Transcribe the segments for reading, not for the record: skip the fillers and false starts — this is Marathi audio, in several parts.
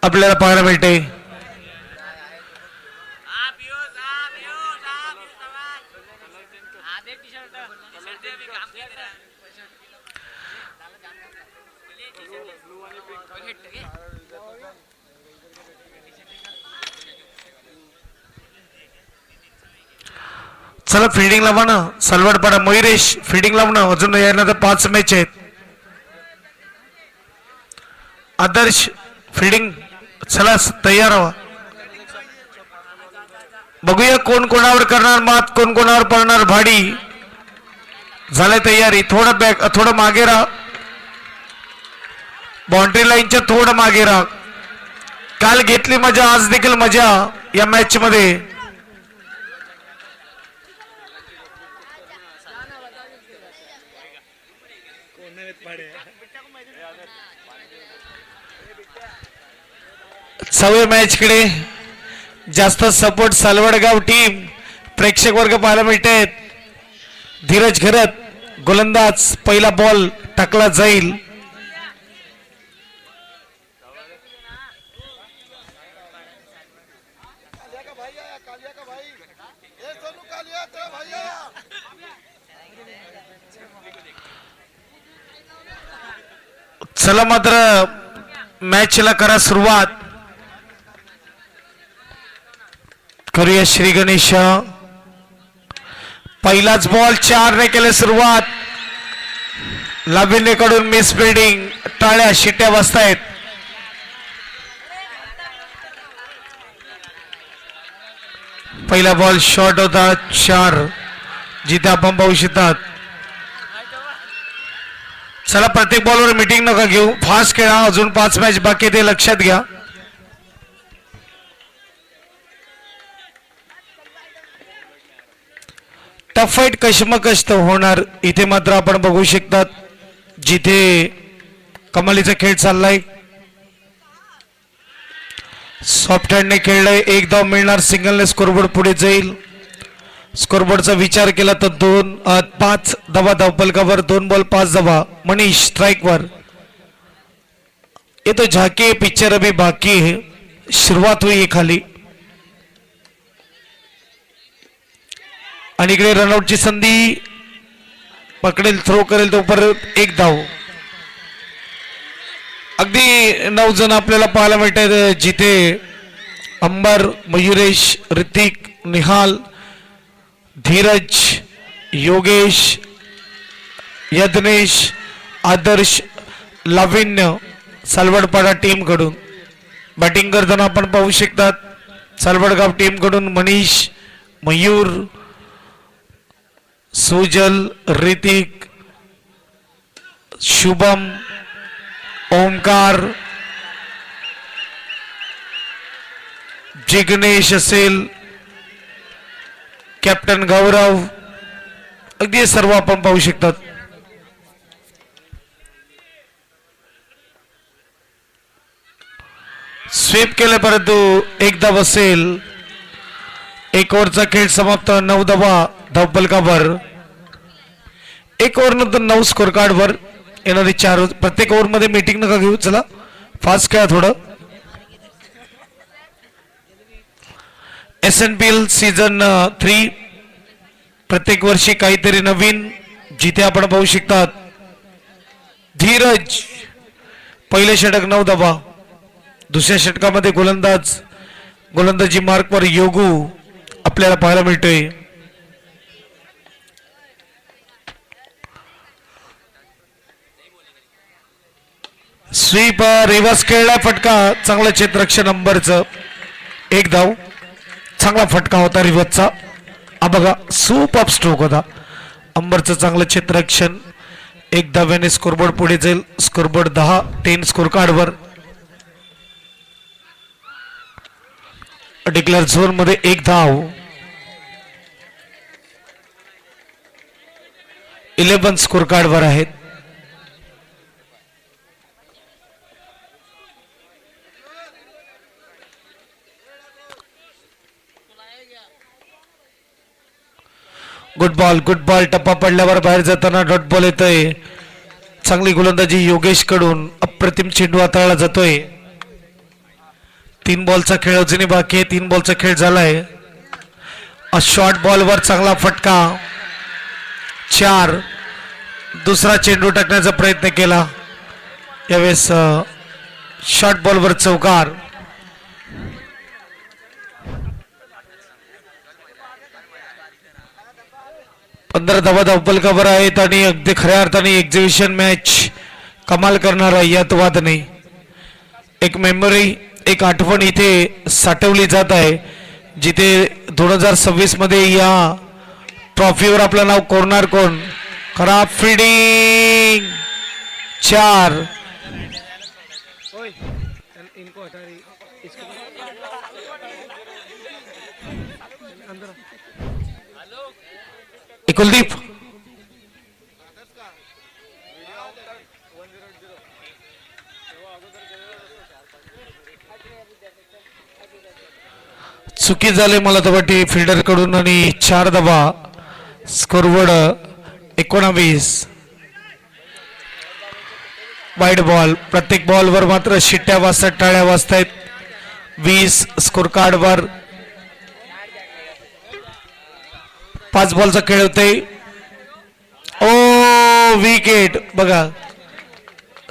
आपल्याला पाहायला मिळते. चला फिल्डिंग लावा ना सलवडपाडा मयुरेश फिल्डिंग लावणं अजून यायला 5 मॅच आहेत. आदर्श फिल्डिंग चला तयार व्हा. बघूया कोण कोणावर करणार मात कोण कोणावर पडणार भाडी. झालंय तयारी. थोडं बॅक थोडं मागे राहा. बाउंड्री लाईनच्या थोडं मागे राहा. काल घेतली मजा आज देखील मजा या मॅच मध्ये. सवय मॅच कडे जास्त सपोर्ट सालवडगाव टीम प्रेक्षक वर्ग पाहायला मिळते. धीरज घरत गोलंदाज पहिला बॉल टाकला जाईल. चला मात्र मॅचला करा सुरुवात. करूया श्री गणेश. पहिलाच बॉल 4 ने केले सुरुवात. लाभिन्यकडून मिस फिल्डिंग. टाळ्या शिट्ट्या वाजतायत. पहिला बॉल शॉर्ट होता 4 जिथे आपण पाहू शकतात. चला प्रत्येक बॉलवर मीटिंग नका घेऊ. फास्ट खेळा. अजून 5 मॅच बाकी ते लक्षात घ्या. टफ फाईट कशमकश होणार इथे मात्र आपण बघू शकतात. जिथे कमालीचा खेळ चाललाय. सॉफ्ट हँडने खेळलाय. 1 धाव मिळणार. सिंगलने स्कोरबोर्ड पुढे जाईल. स्कोरबोर्डचा विचार केला तर 5 धावा धावपलकावर. 2 बॉल 5 धावा. मनीष स्ट्राइकवर. ये तो झाके पिक्चर अभी बाकी है. सुरुवात हुई है खाली. आणि इकडे रनआउटची संधी. पकडेल थ्रो करेल तो परत 1 धाव. अगदी 9 जण आपल्याला पाहायला मिळतात. जिथे अंबर मयुरेश ऋतिक निहाल धीरज योगेश यज्ञेश आदर्श लाविन्य सालवडपाडा टीम कडून बॅटिंग करताना आपण पाहू शकतात. सालवडगाव टीम कडून मनीष मयूर सुजल ऋतिक शुभम ओमकार जिग्नेश असेल कॅप्टन गौरव अगदी सर्व आपण पाहू शकतात. स्वीप केले परंतु 1 धाव असेल. 1 ओव्हरचा खेळ समाप्त. 9 धावा धावपलकावर. 1 ओव्हर नंतर 9 स्कोर कार्डवर येणारे 4. प्रत्येक ओव्हर मध्ये मीटिंग नका घेऊ. चला फास्ट खेळा थोडं. SNPL सीझन 3 प्रत्येक वर्षी काहीतरी नवीन. जिथे आपण पाहू शकतात धीरज पहिले षटक 9 धावा. दुसऱ्या षटकामध्ये गोलंदाजी मार्कवर योगू आपल्याला पाहायला मिळतोय. स्वीप रिव्हर्स खेळला. फटका चांगला क्षेत्ररक्षण अंबरचं. 1 धाव. चांगला फटका होता रिव्हर्सचा. बघा सुपर स्ट्रोक होता अंबरचं. चांगलं क्षेत्ररक्षण. 1 धाव्याने स्कोरबोर्ड पुढे जाईल. स्कोरबोर्ड 10-10 स्कोर कार्डवर. डिक्लेअर झोन मध्ये 1 धाव. 11 स्कोर कार्डवर आहेत. गुड बॉल टप्पा पडल्यावर बाहेर जाताना डॉट बॉल येतोय. चांगली गोलंदाजी योगेश कडून. अप्रतिम चेंडू हाताळला जातोय. तीन बॉलचा खेळ अजूनही बाकी आहे. 3 बॉलचा खेळ झालाय. शॉर्ट बॉलवर चांगला फटका 4. दुसरा चेंडू टाकण्याचा प्रयत्न केला यावेळेस शॉर्ट बॉलवर चौकार. 15 धावा धावपलकावर आहेत आणि अगदी खऱ्या अर्थाने एक्झिबिशन मॅच कमाल करणारा यात वाद नाही. एक मेमरी एक आठवण इथे साठवली जात आहे जिथे 2026 मध्ये या ट्रॉफीवर आपलं नाव कोरणार कोण. खराब फिल्डिंग 4. कुलदीप चुकी झाले मला तर वाटते फिल्डर कडून आणि 4 धावा. स्कोरबोर्ड 19. Wide ball. प्रत्येक बॉलवर मात्र शिट्ट्या वाजतात टाळ्या वाजतायत. 20 स्कोर कार्डवर 5 बॉलचा खेळ होते. ओ विकेट. बघा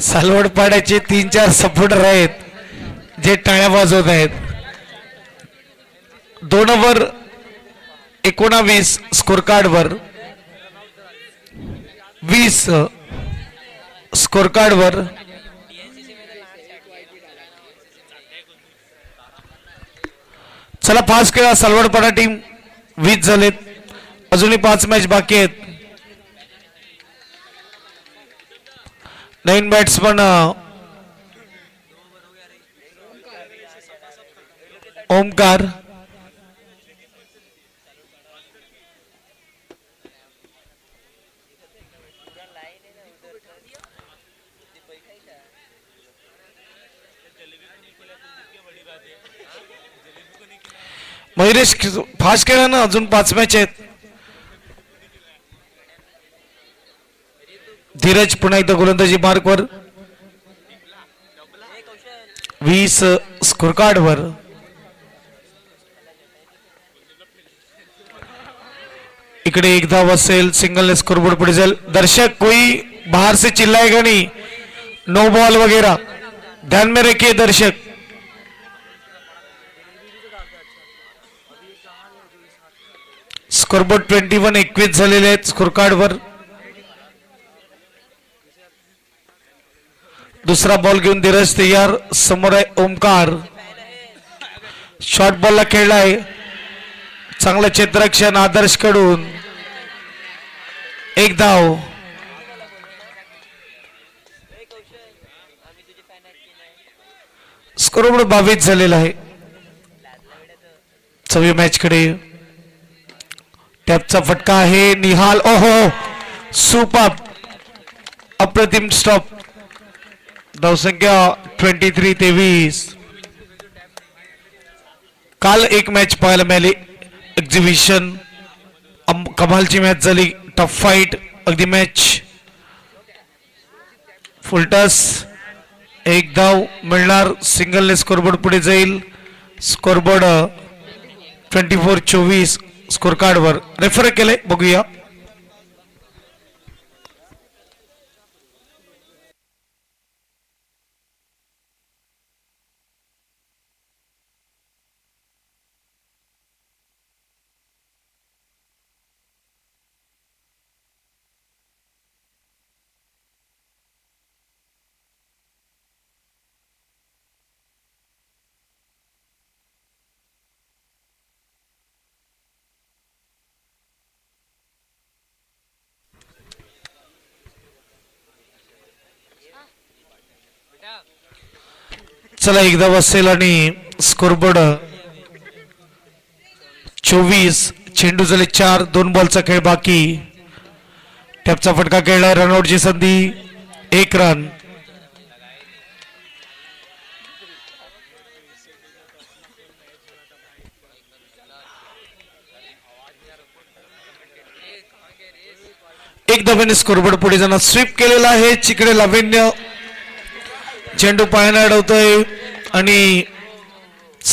सालवड पाड्याचे 3-4 सपोर्टर आहेत जे टाळ्या वाजवत आहेत. 2 ओव्हर 19 स्कोर कार्डवर 20 स्कोर कार्डवर. चला 5 खेळा सालवडपाडा टीम 20 झालेत. अजूनही 5 मॅच बाकी आहेत. नवीन बॅट्समन ओमकार. मयुरेश फास्ट खेळा ना. अजून 5 मॅच आहेत. धीरज पुन्हा एकदा गोलंदाजी मार्कवर 20 स्कोर कार्डवर. इकडे 1 धाव असेल. सिंगल स्कोरबोर्ड पुढे जाईल. दर्शक कोई बाहर से चिल्लाएगा नहीं. नो बॉल वगैरह ध्यान में रखिए दर्शक. स्कोरबोर्ड 21 झालेले आहेत स्कोर कार्डवर. दुसरा बॉल घेऊन धीरज तयार. समोर आहे ओमकार. शॉर्ट बॉलला खेळलाय. चांगलं क्षेत्ररक्षण आदर्श कडून. 1 धाव. स्कोरबोर्ड 22 झालेला आहे. 4व्या मॅच कडे टॅपचा फटका आहे. निहाल. ओहो सुपर अप्रतिम स्टॉप. धावसंख्या 23-23. काल एक मॅच पाहायला मिळाली. एक्झिबिशन कमालची मॅच झाली. टफ फाईट अगदी मॅच फुलटस. 1 धाव मिळणार. सिंगलने स्कोरबोर्ड पुढे जाईल. स्कोरबोर्ड 24-24 स्कोर कार्डवर. रेफर केले बघूया. चला 1 धाव असेल आणि स्कोरबोर्ड 24. चेंडू झाले 4. 2 बॉलचा खेळ बाकी. टॅपचा फटका खेळलाय. रनआउटची संधी. 1 रन. एक धावेने स्कोरबोर्ड पुढे जाणार. स्वीप केलेला आहे. चिकडे लावण्य चेंडू पायाने अडवतोय आणि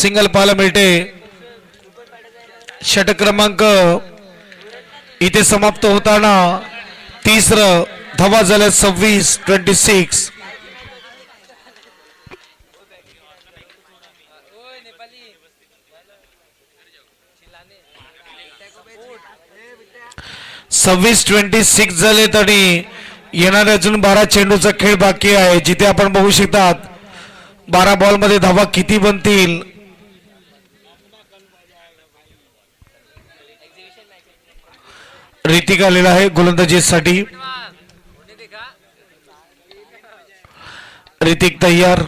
सिंगल पाहायला मिळते. षटक क्रमांक इथे समाप्त होताना तिसरं धावा झाल्या 26-26. सव्वीस 26 झाले तरी येणारे अजून 12 चेंडूचा खेळ बाकी आहे, जिथे आपण बघू शकतात 12 बॉल मध्ये धावा किती बनतील. ऋतिक आलेला आहे गोलंदाजीसाठी. ऋतिक तयार.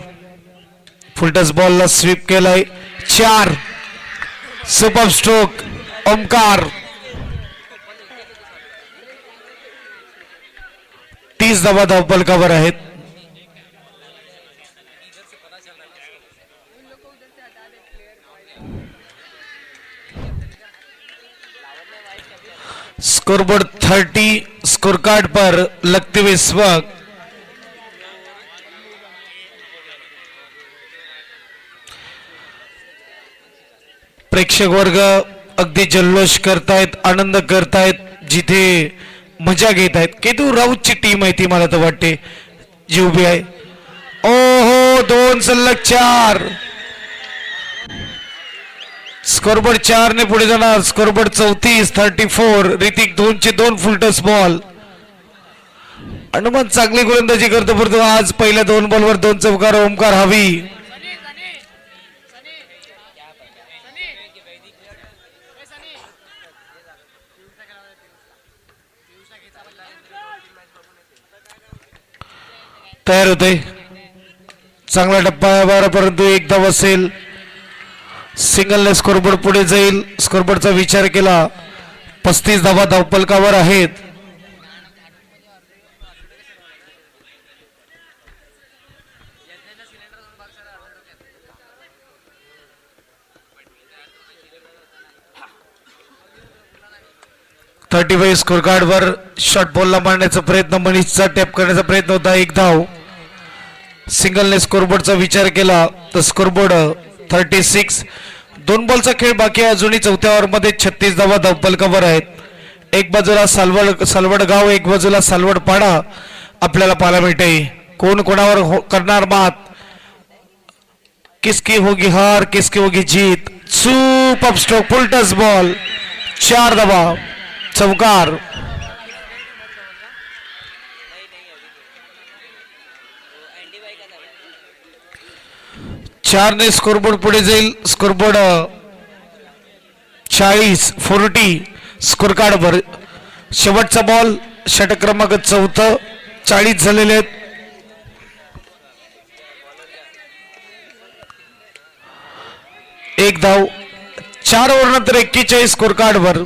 फुलटस बॉलला स्वीप केलाय. 4 सुपर स्ट्रोक. ओमकार 30 धावा धावपलकावर आहेत. स्कोरबोर्ड 30. स्कोर कार्ड पर लगते हुए इस वक्त प्रेक्षक वर्ग अगदी जल्लोष करतायत, आनंद करतायत, जिथे मजा घेत आहेत. केतू राऊतची टीम आहे ती, मला तर वाटते जी उभी आहे. ओहो 2 सलग 4. स्कोरबोर्ड 4 ने पुढे जाणार. स्कोरबोर्ड 34-34. ऋतिक 2 चे 2 फुलटस बॉल. हनुमान चांगली गोलंदाजी करतो, परंतु आज पहिल्या 2 बॉलवर 2 चौकार. ओमकार हवी. तयार होते. चांगला टप्पा आहे, परंतु एक धाव असेल. सिंगलने स्कोरबोर्ड पुढे जाईल. स्कोरबोर्डचा विचार केला. 35 धावा धावपलकावर आहेत. स्कोर कार्ड वर शॉर्ट बॉलला मारण्याचा प्रयत्न. मनीषचा टॅप करण्याचा प्रयत्न होता. एक धाव. सिंगलने स्कोरबोर्डचा विचार केला तर स्कोरबोर्ड 36. 2 बॉलचा खेळ बाकी आहे अजूनही. चौथ्या ओव्हरमध्ये 36 धावा धावपलकावर आहेत. एक बाजूला सालवड गाव, एक बाजूला सालवड पाडा आपल्याला पाहायला मिळते. कोण कोणावर करणार मात, किसकी होगी हार, किसकी होगी जीत. Super stroke. Full touch ball. 4 धावा. चौकार. 4 ने स्कोरबोर्ड पुढे जाईल. स्कोरबोर्ड 40-40. स्कोर कार्ड वर शेवटचा बॉल. षटक क्रमांक 4. 40 झालेले आहेत. एक धाव. 4 ओव्हर नंतर 41 स्कोर कार्ड वर.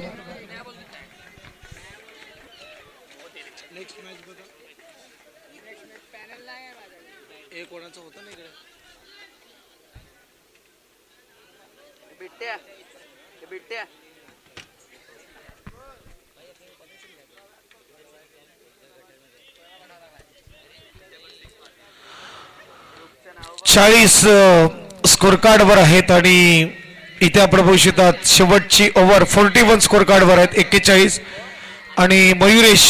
बिट्ट्या 40 स्कोर कार्ड वर आहेत आणि इथे आपण बघू शकतात शेवटची ओव्हर 41 स्कोर कार्ड वर आहेत. 41 आणि मयुरेश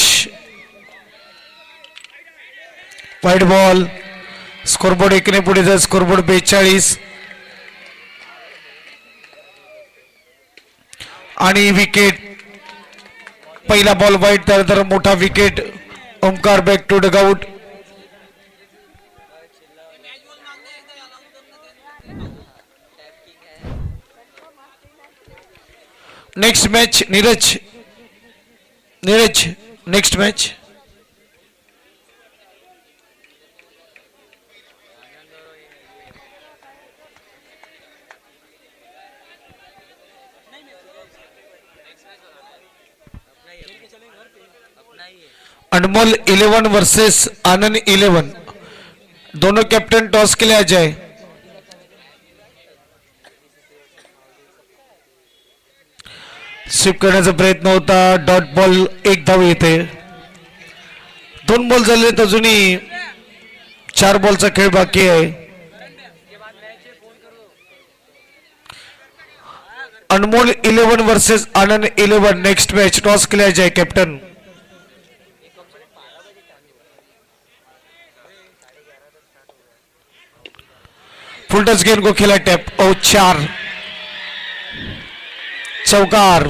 व्हाईट बॉल. स्कोरबोर्ड 1 ने पुढे जात. स्कोरबोर्ड 42 आणि विकेट. पहिला बॉल वाईट, त्यानंतर मोठा wicket. Omkar back to dugout. Next match Neeraj. Next match. Anmol 11 versus Anand 11. दोनों कैप्टन टॉस के लिए आ जाए. स्वीप करण्याचा प्रयत्न होता. Dot ball. एक धाव येते. 2 बॉल झाले अजूनही 4 बॉलचा खेळ बाकी आहे. अनमोल 11 versus Anand 11. Next match toss केला जाय कॅप्टन. फुल टच गेंद को खेला टैप और 4 चौकार.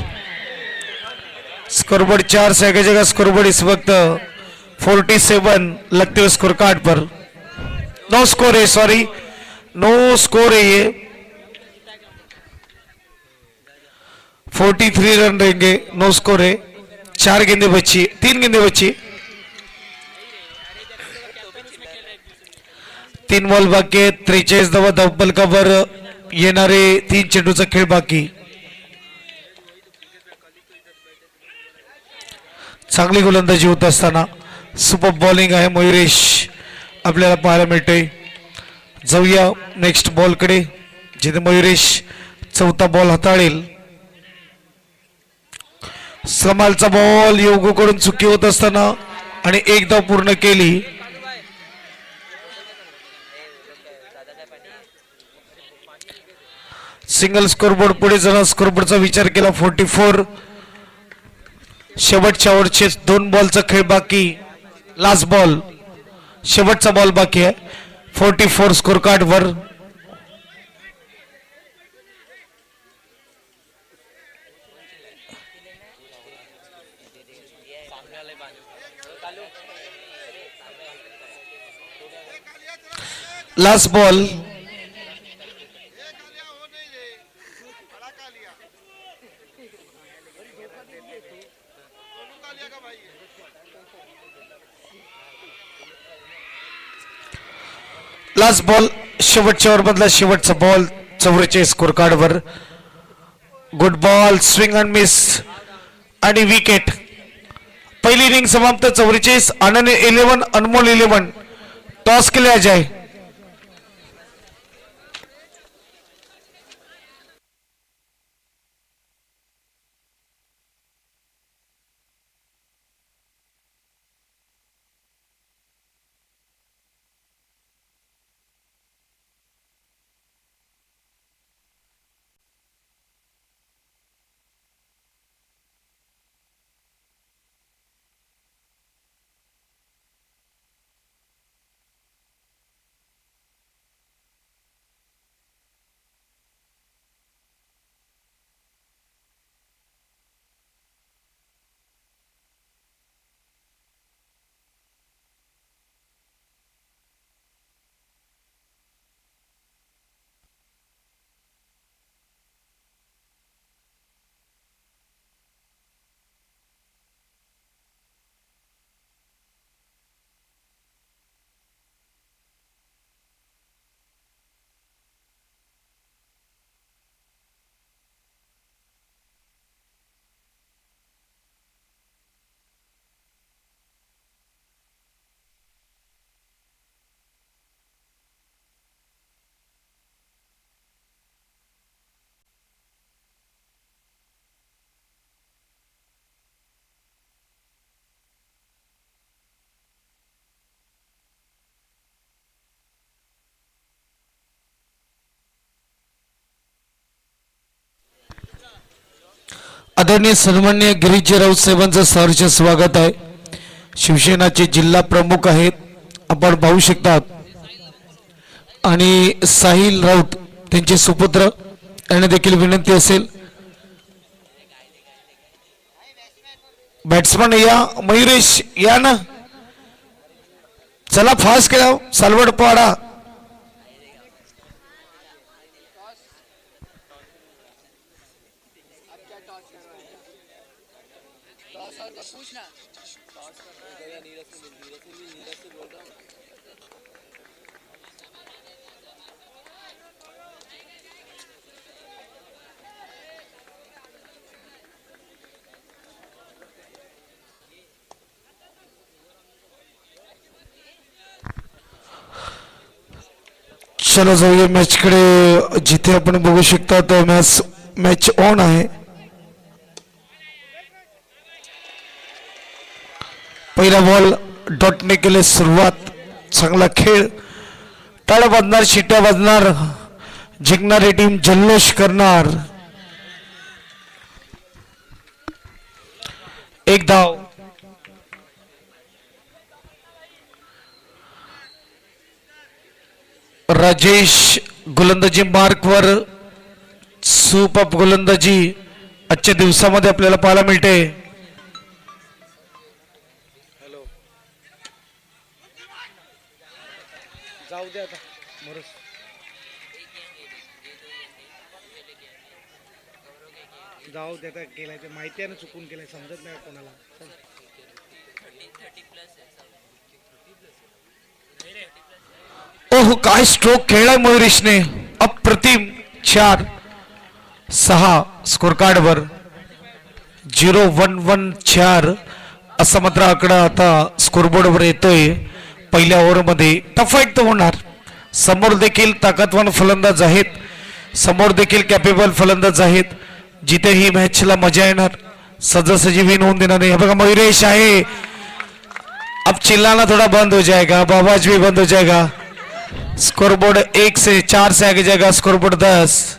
स्कोरबोर्ड 4 से आगे जगह स्कोरबोर्ड इस वक्त 47 लगते हुए स्कोर कार्ड पर. नो स्कोर है, सॉरी नो स्कोर है ये. 43 रन रहेंगे. नो स्कोर है. 4 गेंदे बची, 3 गेंदे बची. 3 बॉल बाकी आहेत. 43 धावा धब्बल कव्हर. येणारे 3 चेंडूचा खेळ बाकी. चांगली गोलंदाजी होत असताना सुपर बॉलिंग आहे मयुरेश आपल्याला पाहायला मिळते. जाऊया नेक्स्ट बॉल कडे जिथे मयुरेश चौथा बॉल हाताळेल. समालचा बॉल योगूकडून चुकी होत असताना आणि एक धाव पूर्ण केली. सिंगल स्कोरबोर्ड पुढे जाणार. स्कोरबोर्डचा विचार केला. 44. शेवटच्या ओव्हरचे 2 बॉलचा खेळ बाकी. लास्ट बॉल शेवटचा बॉल बाकी आहे. 44 स्कोर कार्ड वर. Last ball. लास्ट बॉल शेवटच्या ओव्हर मधला शेवटचा बॉल 44 स्कोर कार्ड वर. Good ball, swing and miss आणि विकेट. पहिली इनिंग समाप्त. 44 आनंद 11 अनमोल 11. टॉस केला जाय. आदरणीय सन्माननीय गिरीशराव साहेबांचं सहर्ष स्वागत आहे. शिवसेनाचे जिल्हा प्रमुख आहेत आपण पाहू शकतात. आणि साहिल राऊत त्यांचे सुपुत्र यांना देखील विनंती असेल. बॅट्समन या. मयुरेश या ना. चला फास्ट खेळा. सालवड पाडा. चला जाऊया मॅच कडे जिथे आपण बघू शकता तो मॅच ऑन आहे. पहिला बॉल डॉटने केले सुरुवात. चांगला खेळ. टाळ्या वाजणार, शिट्या वाजणार. जिंकणारी टीम जल्लोष करणार. धाव. राजेश गोलंदाजी मार्कवर सुपर गोलंदाजी आजच्या दिवसामध्ये आपल्याला पाहायला मिळते. जाऊ दे आता मोरस. जाऊ दे आता, केलाय ते माहिती आहे ना, चुकून केलाय, समजत नाही कोणाला. ओह काय स्ट्रोक खेळलाय मयुरेशने, अप्रतिम. 4-6 स्कोर कार्डवर 0-1-1-4 असा मात्र आकडा आता स्कोरबोर्डवर येतोय. पहिल्या ओव्हरमध्ये टफ फाईट तर होणार. समोर देखील ताकदवान फलंदाज आहेत, समोर देखील कॅपेबल फलंदाज आहेत. जिथे ही मॅचला मजा येणार, सजासजी विन होऊन देणार नाही. हे बघा मयुरेश आहे. अब चिल्लाना थोड़ा बंद हो जाएगा, अब आवाज भी बंद हो जाएगा. स्कोरबोर्ड 1 से 4 से आगे जाएगा, स्कोरबोर्ड 10.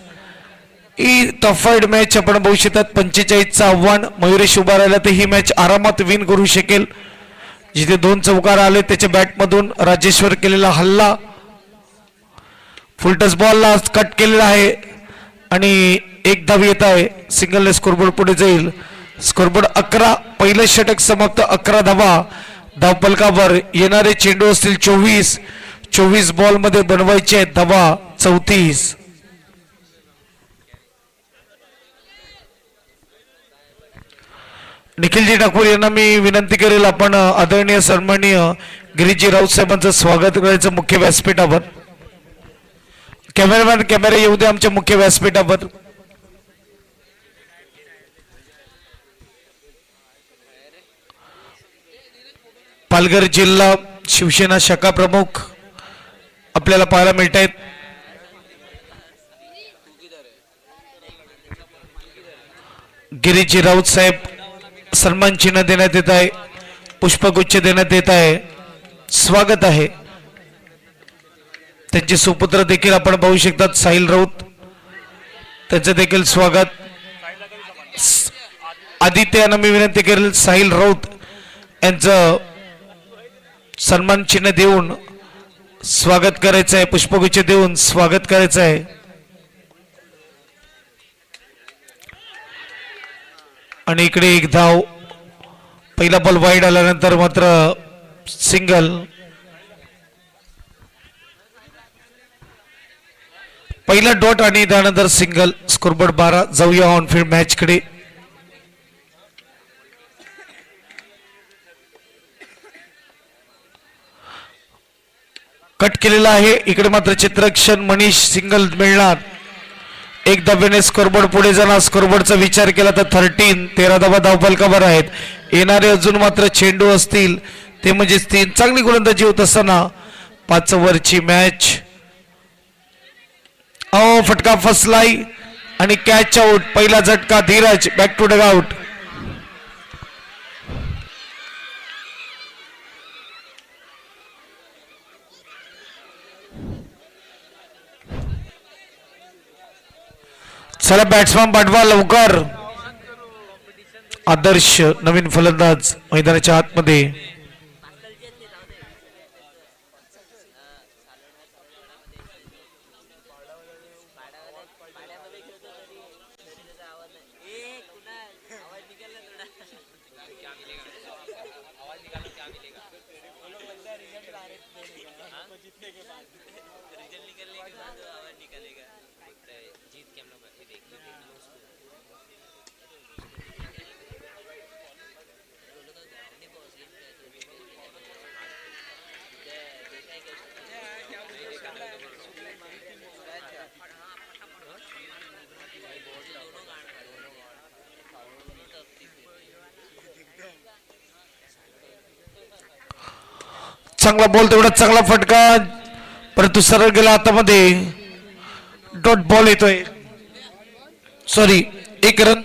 ही टफ फाईट मॅच आपण बघू शकतात. 45चं आव्हान. मयुरेश उभा राहिला तर ही मॅच आरामात विन करू शकेल. जिथे 2 चौकार आले त्याच्या बॅटमधून राजेश्वर केलेला हल्ला फुलटस बॉलला कट केलेला आहे आणि एक धाव येत आहे. सिंगल स्कोरबोर्ड पुढे जाईल. स्कोरबोर्ड 11. पहिलं षटक समाप्त. 11 धावा धावपलकावर. येणारे चेंडू असतील 24 बॉल मध्ये बनवायचे आहेत धावा 34. निखिलजी ठाकूर यांना मी विनंती करेल, आपण आदरणीय सन्माननीय गिरीजी राऊत साहेबांचं स्वागत करायचं मुख्य व्यासपीठावर. कॅमेरामॅन कॅमेरा येऊ दे आमच्या मुख्य व्यासपीठावर. पालघर जिल्हा शिवसेना शाखा प्रमुख आपल्याला पाहायला मिळत आहेत. गिरीजी राऊत साहेब सन्मान चिन्ह देण्यात येत आहे, पुष्पगुच्छ देण्यात येत आहे. स्वागत आहे. त्यांचे सुपुत्र देखील आपण पाहू शकतात, साहिल राऊत, त्यांचं देखील स्वागत. आदित्य यांना मी विनंती करेल, साहिल राऊत यांचं सन्मान चिन्ह देऊन स्वागत करायचं आहे, पुष्पगुच्छ देऊन स्वागत करायचं आहे. आणि इकडे एक धाव. पहिला बॉल वाईड आल्यानंतर मात्र सिंगल. पहिला डॉट आणि त्यानंतर सिंगल. स्कोरबोर्ड 12. जाऊया ऑनफील्ड मॅच कडे. कट केलेला आहे. इकडे मात्र चित्रक्षण मनीष सिंगल मिळणार. एक धावेने स्कोरबोर्ड पुढे जाणार. स्कोरबोर्डचा विचार केला तर 13 धावा धावपलकावर आहेत. येणारे अजून मात्र चेंडू असतील ते म्हणजे 3. चांगली गोलंदाजी होत असताना 5 ओव्हरची मॅच. फटका फसलाय आणि कॅच आउट. पहिला झटका Dhiraj. Back to dugout. चला बॅट्समॅन पाठवा लवकर. आदर्श नवीन फलंदाज मैदानाच्या आतमध्ये. चांगला बॉल, तेवढा चांगला फटका, परंतु सरळ गेला हातामध्ये. डॉट बॉल येतोय. Sorry, 1 run.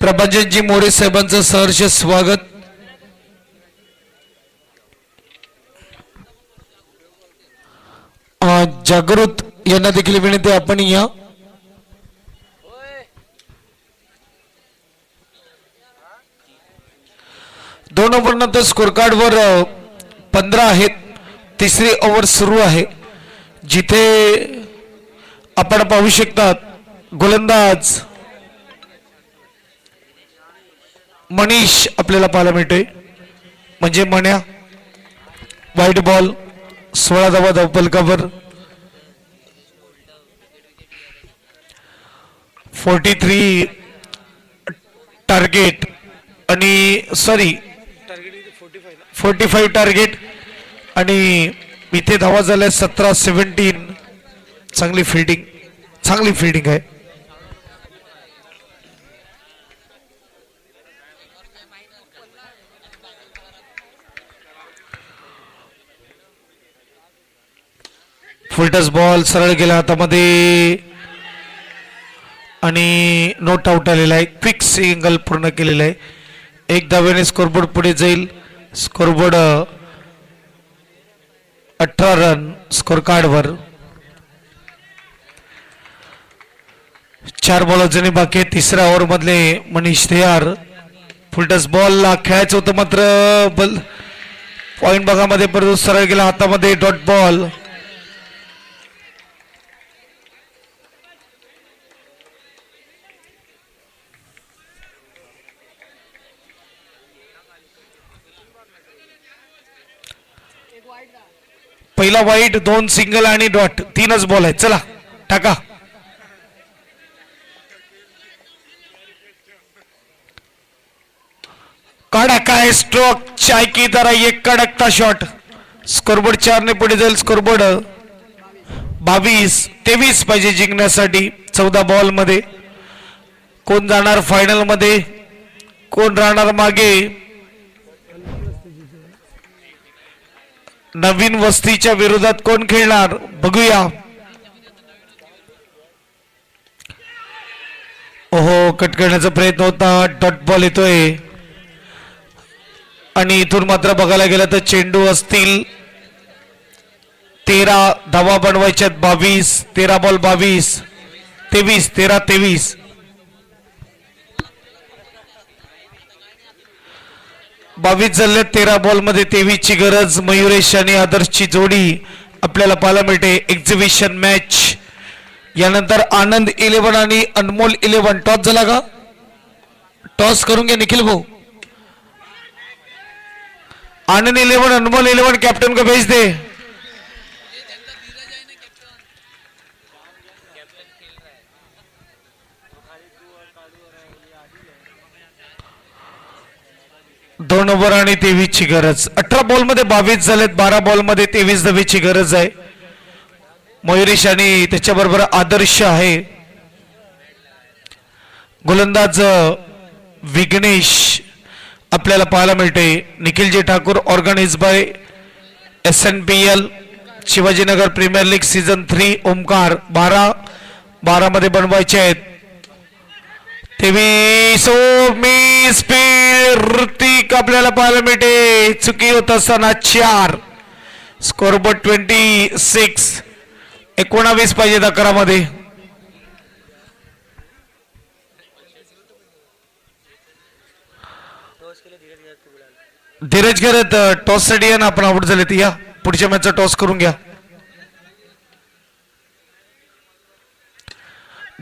प्रभाजनजी मोरे साहेबांचं सहर्ष स्वागत. जागृत यांना देखील विनंती आहे, आपण या. दोन ओव्हर नंतर स्कोर कार्ड वर 15 आहेत. तिसरी ओव्हर सुरू आहे, जिथे आपण पाहू शकतात गोलंदाज मनीष आपल्याला पाहायला मिळतोय, म्हणजे मण्या. वाईट बॉल, 16 धावा धावफलकावर. 43 टार्गेट आणि सॉरी टार्गेट 45 ला. 45 टार्गेट आणि इथे धावा झाल्या 17-17. चांगली फिल्डिंग आहे. फुलटस बॉल सरळ गेला हातामध्ये आणि नोट आउट आलेला आहे. क्विक सिंगल पूर्ण केलेला आहे. एक धावेने स्कोरबोर्ड पुढे जाईल. स्कोरबोर्ड 18 रन स्कोर कार्डवर. 4 बॉल अजूनही बाकी आहे. तिसऱ्या ओव्हर मधले मनीष तयार. फुलटस बॉलला खेळायचं होतं, मात्र बल पॉइंट भागामध्ये परत सरळ गेला हातामध्ये. Dot ball. पहिला वाईट, 2 सिंगल आणि डॉट. 3च बॉल आहेत. चला टाका. कडक आहे स्ट्रोक. चाय की तरह एक कडकता शॉट. स्कोरबोर्ड 4 ने पुढे जाईल. स्कोरबोर्ड 22-23 पाहिजे जिंकण्यासाठी. 14 बॉल मध्ये कोण जाणार फायनल मध्ये, कोण राहणार मागे. नवीन वस्तीच्या विरोधात कोण खेळणार बघूया. ओहो, कट करण्याचा प्रयत्न होता. डॉट बॉल येतोय आणि इथून मात्र बघायला गेलं तर चेंडू असतील 13 धावा बनवायच्यात. 22, 13 बॉल 22, 23, 13-23. बावीस झाले. 13 बॉल मध्ये 23 ची गरज. मयुरेश आणि आदर्शची जोडी आपल्याला पाहायला मिळते. Exhibition match. यानंतर आनंद 11 आणि अनमोल 11. टॉस झाला का? टॉस करून घ्या निखिल भाऊ. आनंद 11, अनमोल 11 कैप्टन को भेज दे. दोन ओव्हर आणि 23 ची गरज. 18 बॉल मध्ये 22 झालेत. 12 बॉल मध्ये 23 धावेची गरज आहे. मयुरेश आणि त्याच्याबरोबर आदर्श आहे. गोलंदाज विघ्नेश आपल्याला पाहायला मिळते. Nikhilji Thakur, organise by SNPL Shivajinagar premier league season 3 Omkar. 12 मध्ये बनवायचे आहेत. 23 ऋतिक आपल्याला पाहायला मिळते. चुकी होत असताना 4. स्कोरबोर्ड 26. 19 पाहिजे 11 मध्ये. धीरज करत टॉस साठी या ना. आपण आउट झाले तर या पुढच्या मॅचचा टॉस करून घ्या.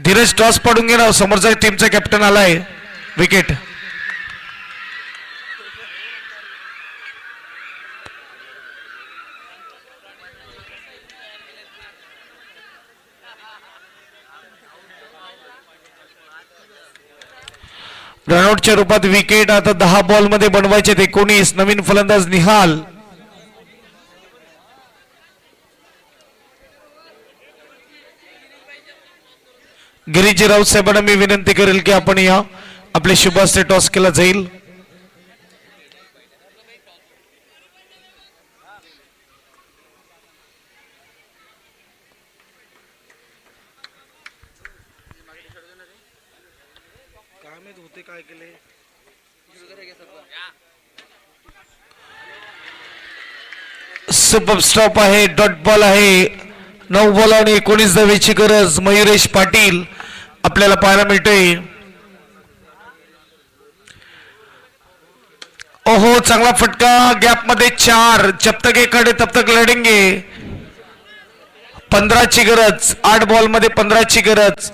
धीरज टॉस पाडून घे ना. समोरचा टीमचा कॅप्टन आलाय. विकेट. रनआउटच्या रूपात विकेट. आता 10 बॉल मध्ये बनवायचे 19. नवीन फलंदाज निहाल. गिरीजी राऊत साहेबांना मी विनंती करेल की आपण या. आपले शुभास्ते टॉस केला जाईल. होते काय केले. सुपर स्टॉप आहे. डॉट बॉल आहे. 9 बॉल आणि 19 धावेची गरज मयुरेश पाटील आपल्याला पाहायला मिळतोय. ओहो चांगला फटका गॅप मध्ये 4 जब तक एक खड़े तब तक लढेंगे. 15 ची गरज 8 बॉल मध्ये 15 ची गरज.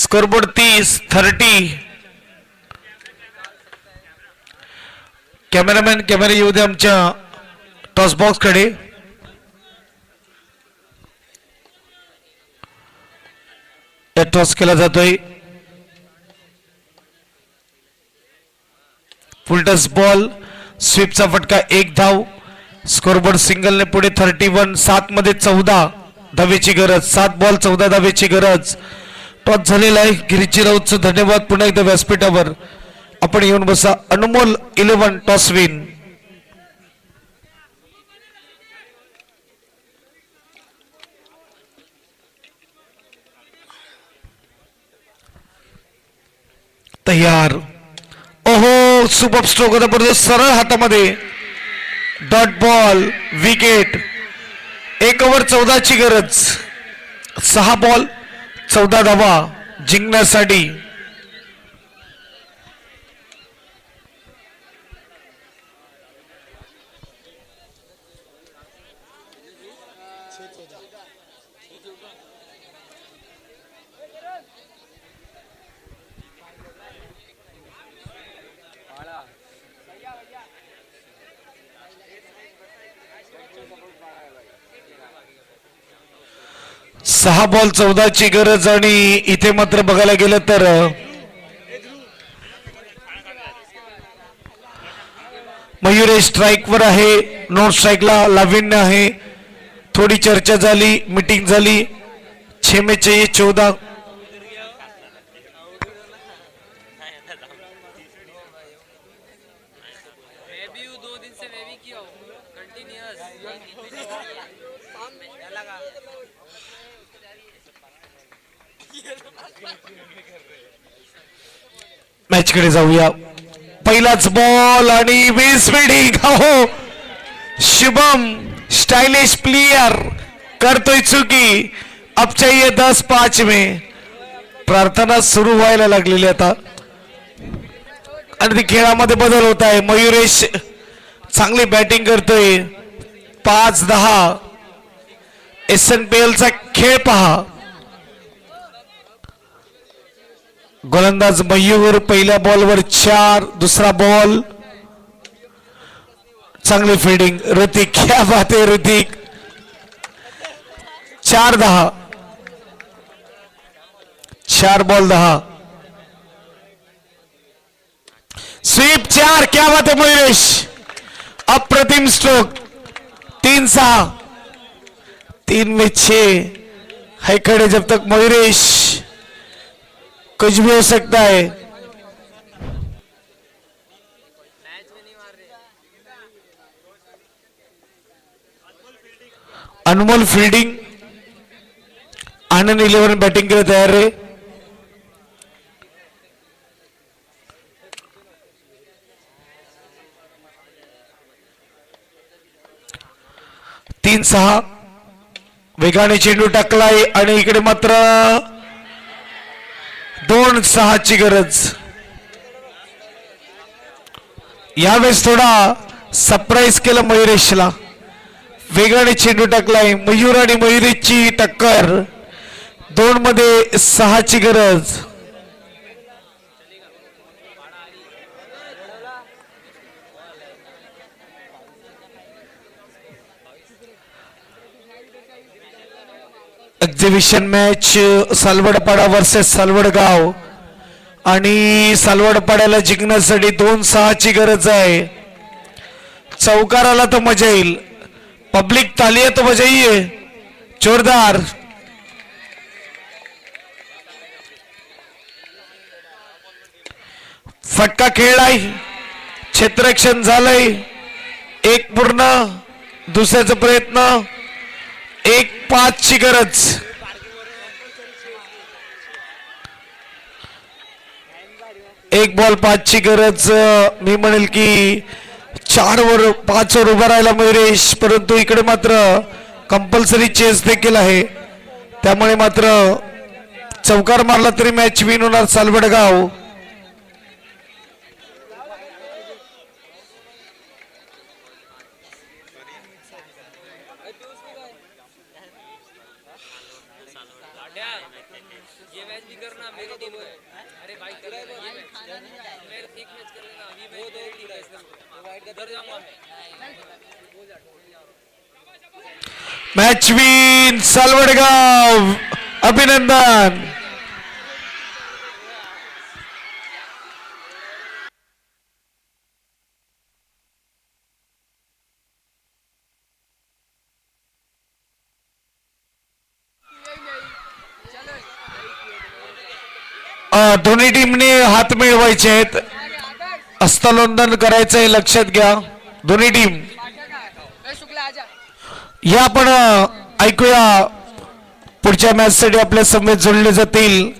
स्कोरबोर्ड 30. कॅमेरामॅन कॅमेरा येऊ दे आमच्या टॉस बॉक्स कडे. टॉस केला जातोय. फुलटस बॉल स्वीपचा फटका 1 धाव. स्कोरबोर्ड सिंगलने पुढे 31. 7 मध्ये 14 धावेची गरज. 7 बॉल 14 धावेची गरज. टॉस झालेला आहे. गिरीजी राऊतचं धन्यवाद पुन्हा एकदा व्यासपीठावर आपण येऊन बसा. अनमोल 11 टॉस विन. तयार. ओहो सुपर स्ट्रोक होता परंतु सरळ हातामध्ये डॉट बॉल विकेट. 1 ओव्हर 14 ची गरज. 6 बॉल 14 धावा जिंकण्यासाठी. सहा बॉल 14 ची गरज आणि इथे मात्र बघायला गेलं तर मयुरेश स्ट्राइक वर आहे. नो स्ट्राइकला लाविन्य आहे. थोडी चर्चा झाली मीटिंग झाली. 6 में चाहिए 14. मॅच कडे जाऊया. पहिलाच बॉल आणि 20 फिल्डिंग. हो शुभम स्टाइलिश प्लेयर करतोय चुकी. अब चाहिए 10-5 में. प्रार्थना सुरू व्हायला लागलेली आता आणि ती खेळामध्ये बदल होत आहे. मयुरेश चांगली बॅटिंग करतोय. 5-10. SNPL चा खेळ पहा. गोलंदाज मयूर पहिल्या बॉलवर 4. दुसरा बॉल चांगली फिल्डिंग. ऋतिक क्या बात आहे ऋतिक. 4-10. 4 बॉल 10. स्वीप 4. क्या बात है मयुरेश. अप्रतिम स्ट्रोक. 3-6. 3 में 6 है खड़े जब तक मयुरेश. कुछ भी हो सकता है. अनमोल फील्डिंग. आनंद 11 बॅटिंग केलं तयार रे. तीन 6 वेगाने चेंडू टाकलाय आणि इकडे मात्र 2-6 ची गरज. यावेळेस थोडा सरप्राईज केलं मयुरेशला. वेगाने चेंडू टाकलाय. मयूर आणि मयुरेशची टक्कर. 2 मध्ये 6 ची गरज. एक्झिबिशन मॅच सालवडपाडा वर्सेस सालवडगाव आणि सालवडपाड्याला जिंकण्यासाठी 2-6 ची गरज आहे. चौकाराला तर मजा येईल. पब्लिक तालिया तो बजाइए जोरदार. फटका खेळलाय. क्षेत्ररक्षण झालंय. 1 पूर्ण. दुसऱ्याचा प्रयत्न. 1-5 ची गरज. एक बॉल 5 ची गरज. मी म्हणेल की 5 वर उभा राहिला मयुरेश, परंतु इकडे मात्र कंपल्सरी चेस देखील आहे, त्यामुळे मात्र चौकार मारला तरी मॅच विन होणार सालवडगाव. मॅच विन सालवडगाव, अभिनंदन. दोन्ही टीमने हात मिळवायचे आहेत, हस्तलोंदन करायचंय, लक्षात घ्या दोन्ही टीम. या आपण ऐकूया पुढच्या मॅच साठी आपल्या समेत जोडले जातील